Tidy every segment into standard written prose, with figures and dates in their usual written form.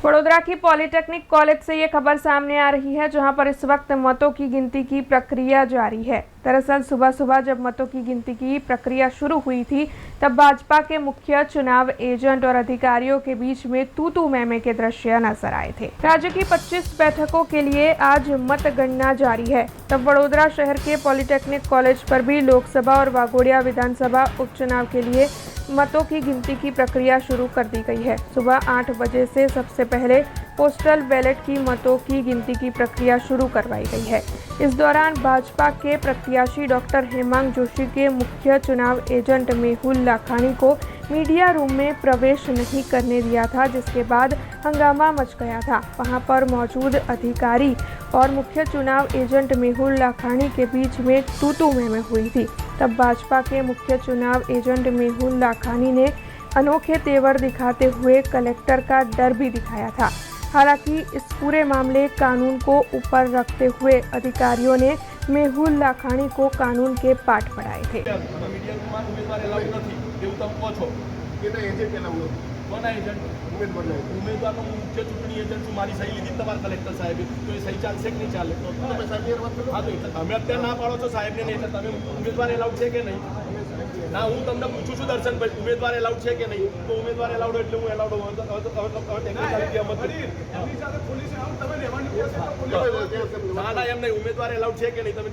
वडोदरा की polytechnic college से ये खबर सामने आ रही है, जहां पर इस वक्त मतों की गिनती की प्रक्रिया जारी है। दरअसल सुबह सुबह जब मतों की गिनती की प्रक्रिया शुरू हुई थी, तब भाजपा के मुख्य चुनाव एजेंट और अधिकारियों के बीच में तू-तू मैं-मैं के दृश्य नजर आए थे। राज्य की 25 बैठकों के लिए आज मतगणना जारी है। तब वडोदरा शहर के पॉलिटेक्निक कॉलेज पर भी लोकसभा और वाघोडिया विधानसभा उपचुनाव के लिए मतों की गिनती की प्रक्रिया शुरू कर दी गई है। सुबह 8 बजे से सबसे पहले पोस्टल बैलेट की मतों की गिनती की प्रक्रिया शुरू करवाई गई है। इस दौरान भाजपा के प्रत्याशी डॉक्टर हेमांग जोशी के मुख्य चुनाव एजेंट मेहुल लाखानी को मीडिया रूम में प्रवेश नहीं करने दिया था, जिसके बाद हंगामा मच गया था। वहां पर मौजूद अधिकारी और मुख्य चुनाव एजेंट मेहुल लाखानी के बीच में तू-तू मैं-मैं हुई थी। तब भाजपा के मुख्य चुनाव एजेंट मेहुल लाखानी ने अनोखे तेवर दिखाते हुए कलेक्टर का डर भी दिखाया था। हालांकि इस पूरे मामले कानून को ऊपर रखते हुए अधिकारियों ने मेहुल लाखानी को कानून के पाठ पढ़ाए थे। उम्मीदवार मुख्य चूंटणी एजेंट मारी सही लीधी तमार कलेक्टर साहेब तो सही चालશે કે નહીં ચાલે हाँ तो તમે અત્યારે ના પાડો છો સાહેબ ને એટલે તમે ઉમેદવાર એલાઉડ છે કે નહીં ના હું તમને પૂછું છું દર્શન ભાઈ ઉમેદવાર એલાઉડ છે કે નહીં તો ઉમેદવાર એલાઉડ એટલે હું એલાઉડ હોઉં તો ટેકનિકલી અમત કરી એની સાથે પોલીસ આવું તમે લેવાની ના ના એમ નહીં ઉમેદવાર એલાઉડ છે કે નહીં તમે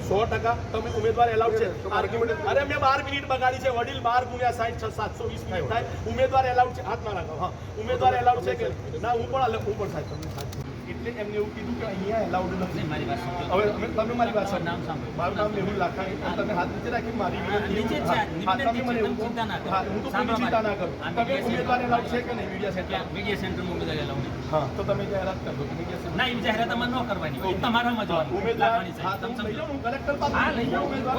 100% તમે ઉમેદવાર એલાઉડ છે આર્ગ્યુમેન્ટ અરે મેં 12 મિનિટ બગાડી છે વડીલ 12 ગુણ્યા 60 720 મિનિટ થાય ઉમેદવાર એલાઉડ છે હાથ ના રાખો હા ઉમેદવાર એલાઉડ છે કે ના હું પણ સાહેબ તમને એટલે એમને એવું કીધું કે અહીંયા એલાઉડ નથી મારી વાત હવે તમે મારી વાત નામ સાંભળો મારું નામ મેહુલ લાખાણી તમે હાથ નીચે રાખી મારી નીચે તમે મને ચિંતા ના કરો હું તો કોઈ ચિંતા ના કરું તમે ઉમેદવાર એલાઉડ છે કે નહીં મીડિયા સેન્ટરમાં ઉમેદવાર એલાઉડ હા તો તમે જાહેરાત કરો મીડિયા સેન્ટર ના એ જાહેરાત અમારે ન કરવાની હોય તમારા સમજવાનું ઉમેદવાર હા તમે લઈ જાઓ હું કલેક્ટર પાસે હા લઈ જાઓ ઉમેદવાર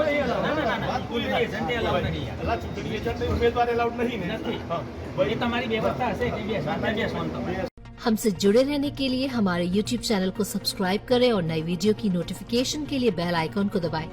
ના વાત ભૂલી એજન્ટ એલાઉડ નથી અલા ચૂંટણી એજન્ટ ઉમેદવાર એલાઉડ નહીં ને નથી હા એ તમારી વ્યવસ્થા હશે કે બેસવાનું हमसे जुड़े रहने के लिए हमारे YouTube चैनल को सब्सक्राइब करें और नई वीडियो की नोटिफिकेशन के लिए बेल आइकॉन को दबाएं।